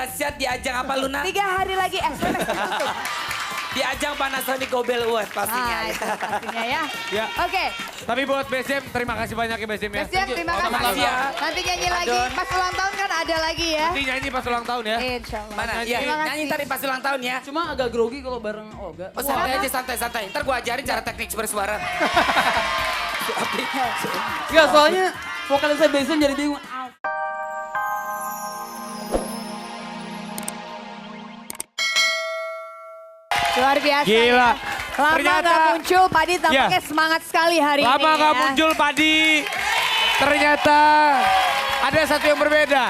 dahsyat di ajang apa Luna? 3 hari lagi SMS ditutup. Di ajang Panasonic Gobel Award pastinya. Nah, itu pastinya ya. Ya. Oke, Tapi buat BSM, terima kasih banyak ya BSM ya. Besiam terima Terima kasih. kasih ya. Nanti nyanyi lagi, Adon. pas ulang tahun kan ada lagi ya. Nanti nyanyi pas ulang tahun ya. Insya Allah. Mana? Nyanyi. Ya, Terima kasih. nyanyi tadi pas ulang tahun ya. Cuma agak grogi kalau bareng Olga. Oh, santai aja, santai. Ntar gue ajarin cara teknik bersuara. Enggak, soalnya vokalis saya Benson jadi bingung. Luar biasa Gila. ya. Lama Ternyata- gak muncul, Padi tampaknya semangat sekali hari ini Lama gak ya. muncul Padi. Ternyata ada satu yang berbeda.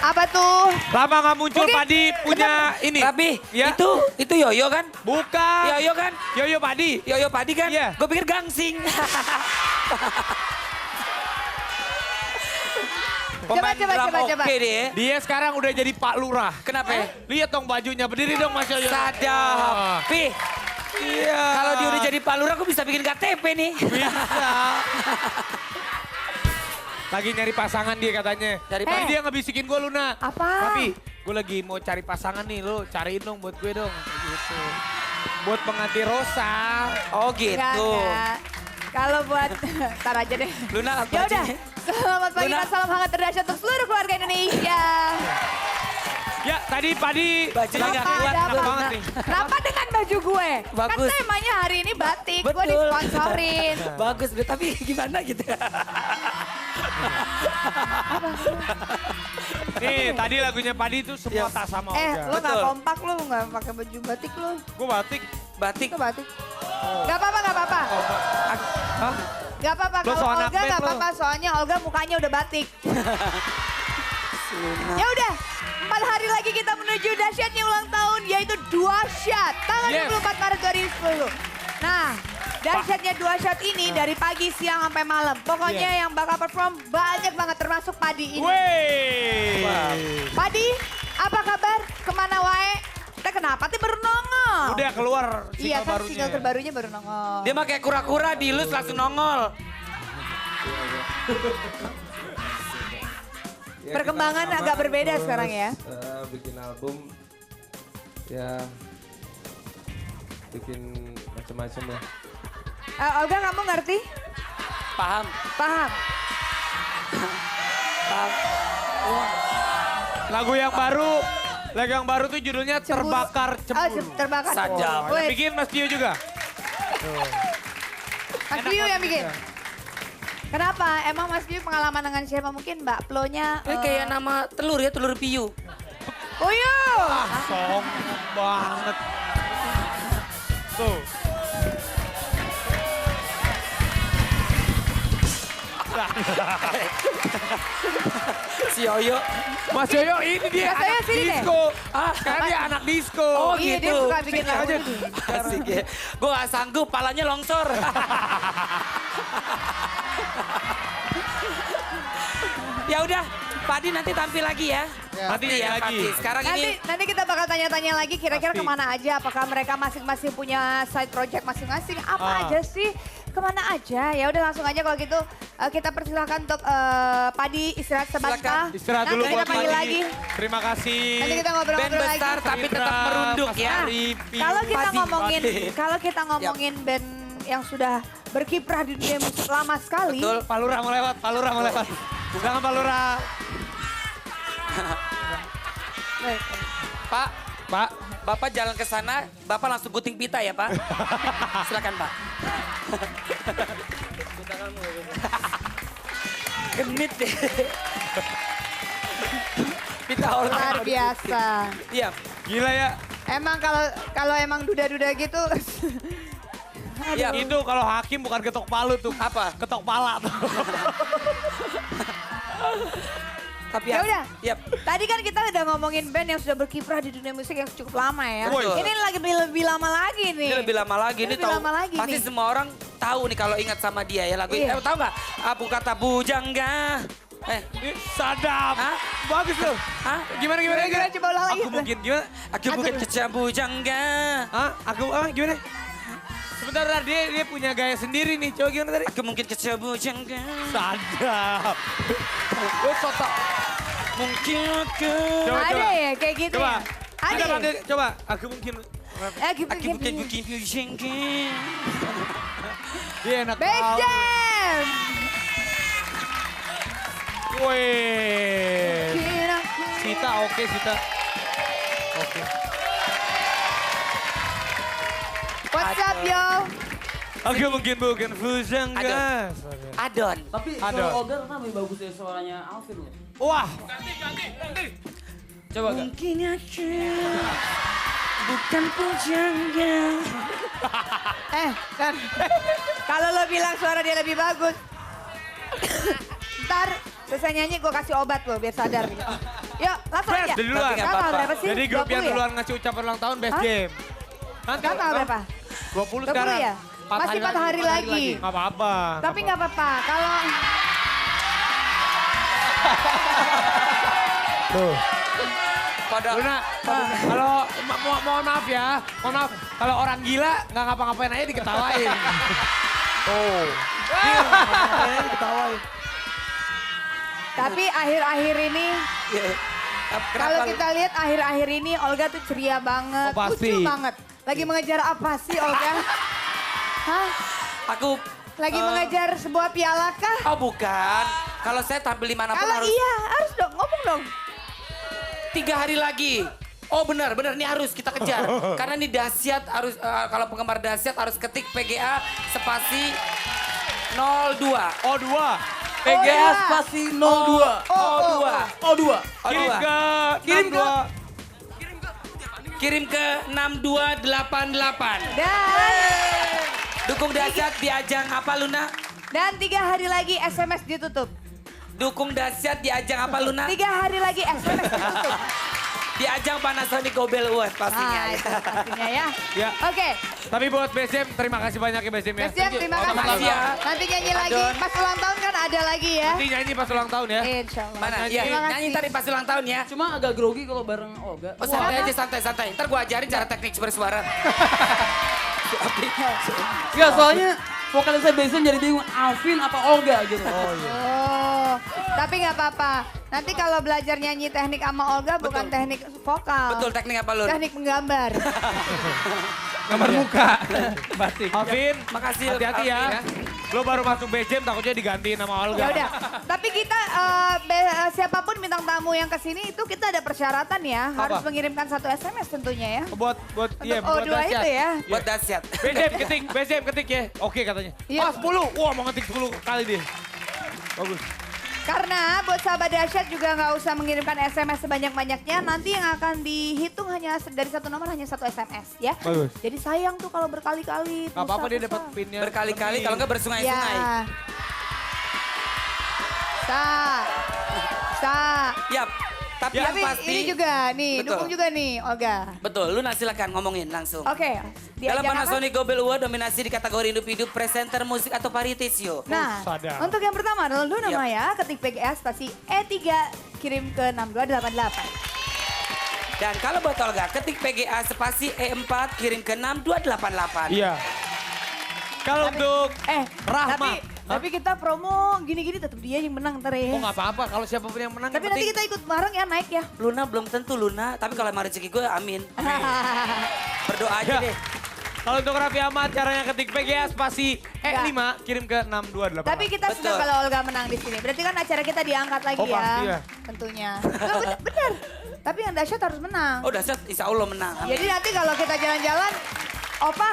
Apa tuh? Lama gak muncul Mungkin- Padi punya ini. Tapi Ya. itu Yoyo kan? Bukan. Yoyo kan? Yoyo Padi. Yoyo Padi kan? Iya. Gue pikir gangsing. Pemain drum coba. oke deh. Dia sekarang udah jadi Pak Lurah. Kenapa ya? Lihat dong bajunya, berdiri dong Mas Yoyo. Sadap. Pi, Iya. kalau dia udah jadi Pak Lurah, aku bisa bikin KTP nih. Bisa. Lagi nyari pasangan dia katanya. Cari Tadi Eh. dia ngebisikin gue Luna. Apa? Tapi gue lagi mau cari pasangan nih, lo cariin dong buat gue dong. Kayak gitu. Buat pengganti Rosa. Oh Enggak, gitu. enggak. Kalau buat, ntar aja deh. Luna apa Ya udah, aja? selamat pagi Luna. dan salam hangat terdahsyat untuk seluruh keluarga Indonesia. Ya tadi Padi Bajunya nggak Kenapa kuat. ada enak apa? banget nih. Kenapa dengan baju gue? Bagus. Kan temanya hari ini batik, gue Betul. disponsorin. Bagus, deh, tapi gimana gitu. Nih tadi lagunya Padi itu semua tak sama Olga. Lu gak Betul. kompak lu, gak pakai baju batik lu. Gue batik. Batik. Itu batik. Gak apa-apa, gak apa-apa. Hah? Gak apa-apa, Lu kalau so anak Olga band gak lu. apa-apa, soalnya Olga mukanya udah batik. Ya udah, 4 hari lagi kita menuju dahsyatnya ulang tahun, yaitu 2 shot. Tanggal Yes. 24 Maret 2010. Nah, dahsyatnya 2 shot ini dari pagi, siang, sampai malam. Pokoknya yang bakal perform banyak banget, termasuk Padi ini. Wey. Padi, apa kabar? Kemana wae? Kita kenapa tuh baru nongol? Udah keluar Iya single kan, barunya. single terbarunya baru nongol. Dia pakai kura-kura, dilus langsung nongol. Ya, Perkembangan kita agak rekaman, berbeda terus, sekarang ya. Bikin album, ya bikin macam-macam ya. Olga kamu ngerti? Paham? Paham? Paham. Lagu yang baru tuh judulnya Cemburu. Terbakar Oh, Cemburu. terbakar. Sadap. Yang Wait, bikin Mas Dio juga. Mas Biu yang bikin? Kenapa? Emang Mas Biu pengalaman dengan siapa? Mungkin Mbak Plo-nya... Ini kayak nama telur ya, telur piu. Oh iya! Song banget. Tuh. Si Yoyo. Mas Yoyo ini dia Mas Yoyo anak sini deh. disco. Ah, Sekarang dia anak disco. Oh Iya, gitu. dia suka bikin Sini lagu. aja. Asik ya. Gue gak sanggup, palanya longsor. Ya udah, Padi nanti tampil lagi ya. Nanti ya, lagi. Padi. Sekarang ini Nanti kita bakal tanya-tanya lagi kira-kira Pasti. kemana aja. Apakah mereka masing-masing punya side project masing-masing? Apa aja sih? Kemana aja? Ya udah langsung aja kalau gitu kita persilahkan untuk Padi istirahat sebentar. Silakan. Istirahat Nanti dulu kita buat panggil Padi. lagi. Terima kasih. Nanti kita band ngobrol-ngobrol lagi. besar tapi tetap Indra, merunduk Mas ya. Ari, Piu. Kalau kita Padi. ngomongin, Padi. kalau kita ngomongin band yang sudah berkiprah di dunia musik lama sekali. Betul. Pak Lurah mau lewat, Pak Lurah mau lewat. Jangan Pak Lurah. Pak, Pak, Bapak jalan ke sana, Bapak langsung gunting pita ya Pak. Silakan Pak. Genit deh. Pita Luar orang. biasa. Iya. gila ya. Emang kalau emang duda-duda gitu. Iya. Itu kalau hakim bukan ketok palu tuh. Apa? Ketok pala tuh. Tapi Ya udah. Yap. Tadi kan kita udah ngomongin band yang sudah berkiprah di dunia musik yang cukup lama ya. Betul. Ini lagi lebih lama lagi nih. Ini lebih lama lagi. Ini Lebih tahu. lama lagi Pasti nih. semua orang tahu nih kalau ingat sama dia ya lagu. Iya. Tahu nggak? Aku kata bujangga. Ini sadap. Hah? Bagus loh. Hah? Gimana gimana Gimana, coba ulang lagi. Aku mungkin gimana? Aku bukan kecap bujangga. Hah? Aku gimana? Sebentar dia punya gaya sendiri nih. Coba gimana tadi? Aku mungkin kecap bujangga. Sadap. Lu soto. mungkin aku. Ada ya kayak gitu Coba. ya? Ada Kita ya? panggil, coba. Aku mungkin. Aku mungkin mungkin. Dia enak Best banget. Jam! Wih. Kira Sita oke Sita. Oke. What's up, yo? Aku mungkin bukan Fuzang Aduh. gas. Adon. Tapi Ada. suara Olga kan lebih bagus dari suaranya Alvin loh. Wah. Coba Kak. Mungkin aku bukan pujangga. Kan. Kalau lo bilang suara dia lebih bagus. Ntar selesai nyanyi gue kasih obat lo biar sadar. Gitu. Yuk, langsung Best aja. dari duluan. Tapi nggak Tanggal apa-apa. berapa sih? Jadi grup 20 yang ya? duluan ngasih ucapan ulang tahun best Hah? game. Nanti Tanggal berapa? 20 20 sekarang. ya? Masih 4 hari lagi. Gak apa-apa. Tapi nggak apa-apa. Kalau Tuh. Pada Luna, kalau mohon maaf ya, mohon maaf. Kalau orang gila nggak ngapa-ngapain aja diketawain. Oh. Dia nggak ngapa-ngapain aja diketawain. tapi akhir-akhir ini Ya, kalau kenapa? kita lihat akhir-akhir ini Olga tuh ceria banget, Oh, pasti. lucu banget. Lagi mengejar apa sih Olga? Hah? Aku Lagi mengejar sebuah piala kah? oh bukan. Kalau saya tampil di mana pun Kalau harus iya, harus dong, ngomong dong. 3 hari lagi. Oh benar, ini harus kita kejar. Karena ini dahsyat harus kalau penggemar dahsyat harus ketik PGA spasi 02. Oh 2. PGA iya. spasi 02. O2. O2. Kirim O2. ke Kirim ke 62. Kirim ke 6288. Dan Dukung dahsyat di ajang apa Luna? 3 hari lagi SMS ditutup. Dukung dahsyat di ajang apa Luna? 3 hari lagi SMS ditutup. Di ajang Panasonic Gobel Award pastinya. Nah, itu pastinya ya. Ya. Oke, Tapi buat Best Jam, terima kasih banyak ya Best Jam ya. Best Jam, terima Oh, kasih. makasih ya. Nanti nyanyi lagi, Adon. pas ulang tahun kan ada lagi ya. Nanti nyanyi pas ulang tahun ya. Insya Allah. Mana? Nyanyi. Iya, Terima kasih. nyanyi tadi pas ulang tahun ya. Cuma agak grogi kalau bareng Olga. Oh santai aja, santai. Ntar gue ajarin cara teknik bersuara. Enggak, soalnya vokalisnya biasanya jadi bingung Alvin apa Olga gitu. Oh, tapi nggak apa-apa. Nanti kalau belajar nyanyi teknik sama Olga bukan teknik vokal. Betul, teknik apa Lun? Teknik menggambar. Gambar muka. Batik. Alvin, Makasih, hati-hati ya. Alvin, Lo baru masuk Best Jam takutnya digantiin sama Olga. Ya udah. Tapi kita siapapun bintang tamu yang kesini itu kita ada persyaratan ya. Harus Apa? mengirimkan 1 SMS tentunya ya. Buat iya Untuk buat O2 itu ya. Buat dahsyat. Best Jam ketik, Best Jam ketik ya. Oke katanya. Iya. Ah 10, wah mau ngetik 10 kali dia. Bagus. Karena buat sahabat dahsyat juga nggak usah mengirimkan SMS sebanyak-banyaknya. Nanti yang akan dihitung hanya dari satu nomor hanya 1 SMS ya. Bagus. Jadi sayang tuh kalau berkali-kali. Gak apa-apa dia pulsa. dapat pinnya. Berkali-kali kalau nggak bersungai-sungai. Ya. Sa. Yap. Tapi yang Tapi pasti. ini juga nih, Betul. dukung juga nih Olga. Betul, Luna silakan ngomongin langsung. Oke, di Dalam ajang apa? Panasonic Gobel Award dominasi di kategori hidup-hidup, presenter musik atau variety show. Nah, sadar. untuk yang pertama adalah Luna Yap. Maya, ketik PGA spasi E3 kirim ke 6288. Dan kalau buat Olga, ketik PGA spasi E4 kirim ke 6288. Iya. Kalau untuk Rahma. Tapi kita promo gini-gini tetap dia yang menang ntar ya. Oh nggak apa-apa kalau siapapun yang menang. Tapi yang nanti penting- kita ikut bareng ya naik ya. Luna belum tentu Luna, tapi kalau emang rezeki gue amin. Berdoa aja Ya. deh. Kalau untuk Raffi Ahmad caranya ketik PGA spasi E5 kirim ke 6288. Tapi kita Betul. sudah kalau Olga menang di sini. Berarti kan acara kita diangkat lagi Oh, ya. pasti ya. Tentunya. Nah, bener. Tapi yang dahsyat harus menang. Oh dahsyat, insya Allah menang. Amin. Jadi nanti kalau kita jalan-jalan, Opa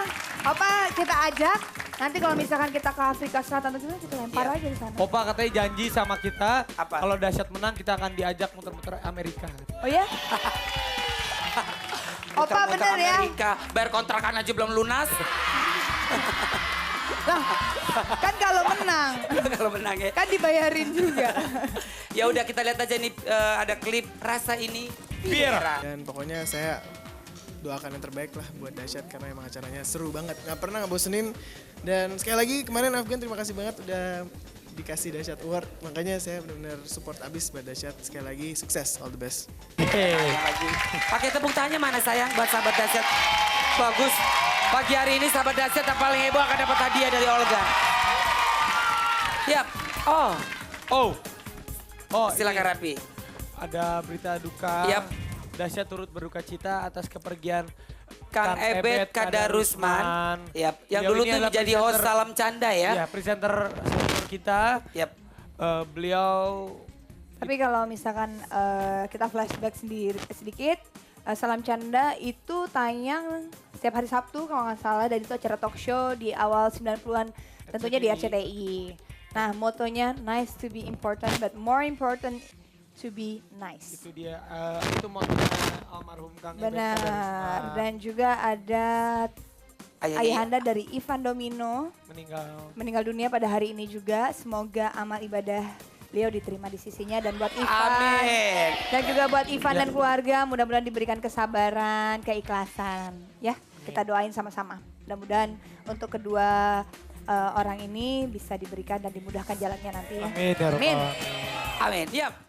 kita ajak. Nanti kalau misalkan kita ke Afrika Selatan atau gimana kita lempar Iya. aja di sana. Opa katanya janji sama kita Apa? kalau dahsyat menang kita akan diajak muter-muter Amerika. Oh ya? Opa Muter-muter bener ya? Amerika, bayar kontrakan aja belum lunas. Lah, kan kalau menang, Kalau menang ya. kan dibayarin juga. Ya udah kita lihat aja nih ada klip rasa ini. Bir. Dan pokoknya saya doakan yang terbaik lah buat dahsyat karena emang acaranya seru banget. Nggak pernah ngebosenin. Dan sekali lagi kemarin Afgan terima kasih banget udah dikasih Dahsyat Award. Makanya saya benar-benar support abis buat Dahsyat. Sekali lagi sukses, all the best. Lagi. Pakai tepuk tangannya mana sayang buat sahabat dahsyat. Bagus. Pagi hari ini sahabat dahsyat yang paling heboh akan dapat hadiah dari Olga. Yap. Oh, Oh. Oh, silakan Rapi. ada berita duka. Yap. Dahsyat turut berduka cita atas kepergian Kang Ebet Kadarusman. Yap. Yang Beliau dulu ini tuh adalah jadi host presenter- Salam Canda ya. Ya, presenter kita. Yap. Beliau Tapi kalau misalkan kita flashback sedikit, Salam Canda itu tayang setiap hari Sabtu kalau nggak salah, dan itu acara talk show di awal 90-an tentunya di RCTI. Nah, motonya nice to be important but more important to be nice. itu dia itu motonya almarhum Kang Ebet Benar. Kadarusman. Dan juga ada ayahanda dari Ivan Domino meninggal dunia pada hari ini juga. Semoga amal ibadah beliau diterima di sisinya, dan buat Ivan Amin. dan juga buat Ivan dan keluarga mudah-mudahan diberikan kesabaran, keikhlasan ya. Kita doain sama-sama. Mudah-mudahan untuk kedua orang ini bisa diberikan dan dimudahkan jalannya nanti ya. Amin ya Rabbal Amin. Alamin. Amin. Yap.